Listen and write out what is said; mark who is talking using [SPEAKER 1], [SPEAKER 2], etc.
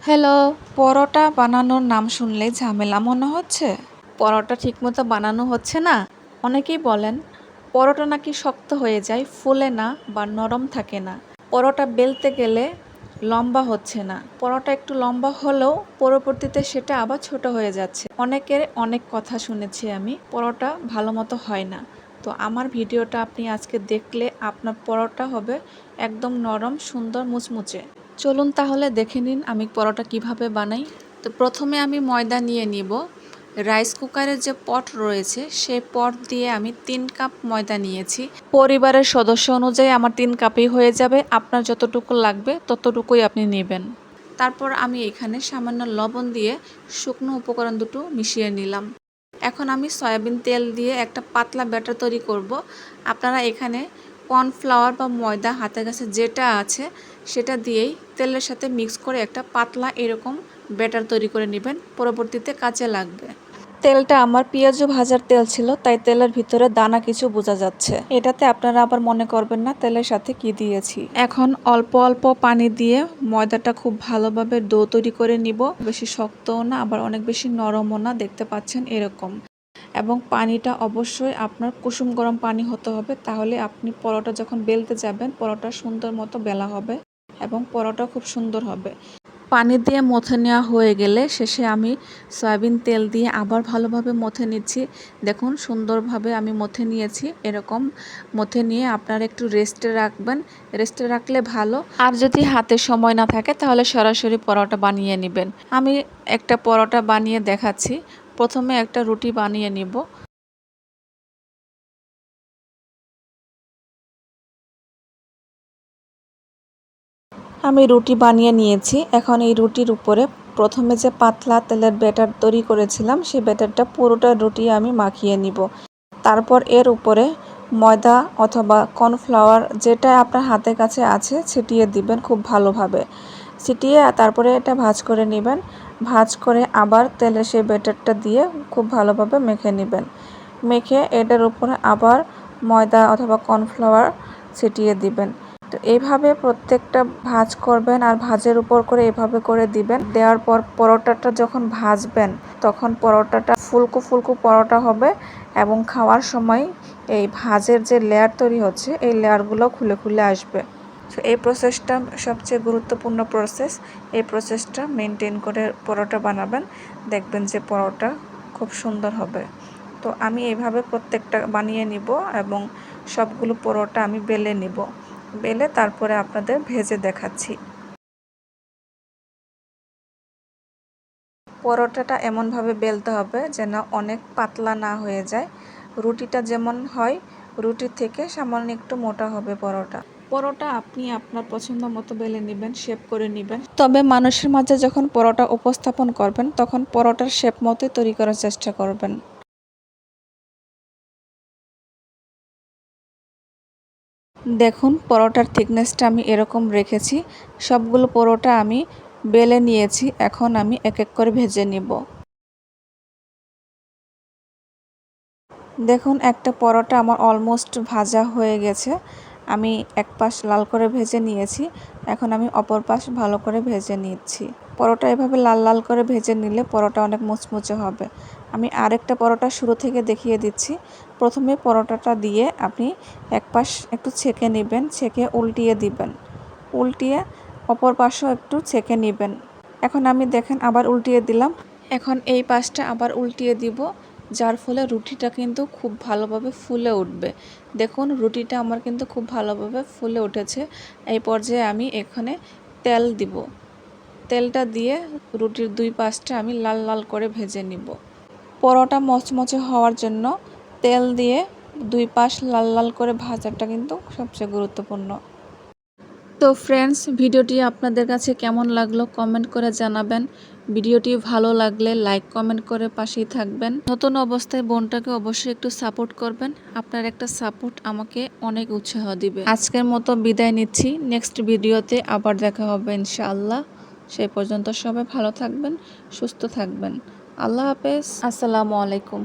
[SPEAKER 1] Hello, পরোটা বানানোর নাম শুনলেই ঝামেলা মনে হচ্ছে। পরোটা ঠিকমতো বানানো হচ্ছে না। অনেকেই বলেন পরোটা নাকি শক্ত হয়ে যায়, ফুলে না বা নরম থাকে না। পরোটা বেলতে গেলে লম্বা হচ্ছে না। পরোটা একটু লম্বা হলেও পরবর্তীতে সেটা আবার ছোট হয়ে যাচ্ছে। অনেকের অনেক কথা শুনেছি আমি, পরোটা ভালো মতো হয় না। তো আমার ভিডিওটা আপনি আজকে দেখলে আপনার পরোটা হবে একদম নরম, সুন্দর, মুচমুচে। চলুন তাহলে দেখে নিন আমি পরোটা কিভাবে বানাই। তো প্রথমে আমি ময়দা নিয়ে নিব। রাইস কুকারের যে পট রয়েছে সেই পট দিয়ে আমি 3 কাপ ময়দা নিয়েছি। পরিবারের সদস্য অনুযায়ী আমার 3 কাপই হয়ে যাবে। আপনার যতটুকু লাগবে ততটুকুই আপনি নেবেন। তারপর আমি এখানে সামান্য লবণ দিয়ে শুকনো উপকরণ দুটো মিশিয়ে নিলাম। এখন আমি সয়াবিন তেল দিয়ে একটা পাতলা ব্যাটার তৈরি করব। আপনারা এখানে কর্নফ্লাওয়ার বা ময়দা হাতের কাছে যেটা আছে সেটা দিয়েই তেলের সাথে মিক্স করে একটা পাতলা এরকম ব্যাটার তৈরি করে নেবেন, পরবর্তীতে কাজে লাগবে। তেলটা আমার পেঁয়াজু ভাজার তেল ছিল, তাই তেলের ভিতরে দানা কিছু বোঝা যাচ্ছে। এটাতে আপনারা আবার মনে করবেন না তেলের সাথে কি দিয়েছি। এখন অল্প অল্প পানি দিয়ে ময়দাটা খুব ভালোভাবে ডো তৈরি করে নিব। বেশি শক্তও না আবার অনেক বেশি নরমও না, দেখতে পাচ্ছেন এরকম। এবং পানিটা অবশ্যই আপনার কুসুম গরম পানি হতে হবে, তাহলে আপনি পরোটা যখন বেলতে যাবেন পরোটা সুন্দর মতো বেলা হবে এবং পরোটা খুব সুন্দর হবে। পানি দিয়ে মথে নেওয়া হয়ে গেলে শেষে আমি সয়াবিন তেল দিয়ে আবার ভালোভাবে মথে নিচ্ছি। দেখুন সুন্দরভাবে আমি মথে নিয়েছি। এরকম মথে নিয়ে আপনারা একটু রেস্টে রাখবেন। রেস্টে রাখলে ভালো। আর যদি হাতে সময় না থাকে তাহলে সরাসরি পরোটা বানিয়ে নেবেন। আমি একটা পরোটা বানিয়ে দেখাচ্ছি। প্রথমে একটা রুটি বানিয়ে নিব। আমি রুটি বানিয়ে নিয়েছি। এখন এই রুটির উপরে প্রথমে যে পাতলা তেলের ব্যাটার তৈরি করেছিলাম সেই ব্যাটারটা পুরোটা রুটি আমি মাখিয়ে নিব। তারপর এর উপরে ময়দা অথবা কর্নফ্লাওয়ার যেটা আপনার হাতের কাছে আছে ছিটিয়ে দিবেন খুব ভালোভাবে। ছিটিয়ে তারপরে এটা ভাঁজ করে নেবেন। ভাঁজ করে আবার তেলে সেই ব্যাটারটা দিয়ে খুব ভালোভাবে মেখে নেবেন। মেখে এটার উপরে আবার ময়দা অথবা কর্নফ্লাওয়ার ছিটিয়ে দিবেন। তো এইভাবে প্রত্যেকটা ভাঁজ করবেন আর ভাঁজের উপর করে এভাবে করে দিবেন। দেওয়ার পর পরোটাটা যখন ভাজবেন তখন পরোটাটা ফুলকো ফুলকো পরোটা হবে এবং খাওয়ার সময় এই ভাঁজের যে লেয়ার তৈরি হচ্ছে এই লেয়ারগুলো খুলে খুলে আসবে। তো এই প্রসেসটা সবচেয়ে গুরুত্বপূর্ণ প্রসেস। এই প্রসেসটা মেনটেন করে পরোটা বানাবেন, দেখবেন যে পরোটা খুব সুন্দর হবে। তো আমি এইভাবে প্রত্যেকটা বানিয়ে নিব এবং সবগুলো পরোটা আমি বেলে নিব। বেলে তারপরে আপনাদের ভেজে দেখাচ্ছি। পরোটাটা এমনভাবে বেলতে হবে যেন অনেক পাতলা না হয়ে যায়। রুটিটা যেমন হয় রুটির থেকে সামান্য একটু মোটা হবে পরোটা। পরোটা আপনি আপনার পছন্দ মতো বেলে নেবেন, শেপ করে নেবেন। তবে মানুষের মাঝে যখন পরোটা উপস্থাপন করবেন তখন পরোটার শেপ মতোই তৈরি করার চেষ্টা করবেন। দেখুন পরোটার থিকনেসটা আমি এরকম রেখেছি। সবগুলো পরোটা আমি বেলে নিয়েছি। এখন আমি এক এক করে ভেজে নিব। দেখুন একটা পরোটা আমার অলমোস্ট ভাজা হয়ে গেছে। আমি এক পাশ লাল করে ভেজে নিয়েছি। এখন আমি অপর পাশ ভালো করে ভেজে নিচ্ছি। পরোটা এভাবে লাল লাল করে ভেজে নিলে পরোটা অনেক মুচমুচে হবে। আমি আরেকটা পরোটা শুরু থেকে দেখিয়ে দিচ্ছি। প্রথমে পরোটাটা দিয়ে আপনি এক পাশ একটু ছেঁকে নেবেন, ছেঁকে উল্টিয়ে দিবেন। উল্টিয়ে অপর পাশও একটু ছেঁকে নেবেন। এখন আমি দেখেন আবার উল্টিয়ে দিলাম। এখন এই পাশটা আবার উল্টিয়ে দিব, যার ফলে রুটিটা কিন্তু খুব ভালোভাবে ফুলে উঠবে। দেখুন রুটিটা আমার কিন্তু খুব ভালোভাবে ফুলে উঠেছে। এই পর্যায়ে আমি এখানে তেল দিব। তেলটা দিয়ে রুটির দুই পাশটা আমি লাল লাল করে ভেজে নিব। পরোটা মচমচে হওয়ার জন্য তেল দিয়ে দুই পাশ লাল লাল করে ভাজাটা কিন্তু সবচেয়ে গুরুত্বপূর্ণ। তো ফ্রেন্ডস, ভিডিওটি আপনাদের কাছে কেমন লাগলো কমেন্ট করে জানাবেন। ভিডিওটি ভালো লাগলে লাইক কমেন্ট করে পাশেই থাকবেন। নতুন অবস্থায় বোনটাকে অবশ্যই একটু সাপোর্ট করবেন। আপনার একটা সাপোর্ট আমাকে অনেক উৎসাহ দিবে। আজকের মতো বিদায় নিচ্ছি। নেক্সট ভিডিওতে আবার দেখা হবে ইনশাআল্লাহ। সেই পর্যন্ত সবাই ভালো থাকবেন, সুস্থ থাকবেন। আল্লাহ হাফেজ। আসসালামু আলাইকুম।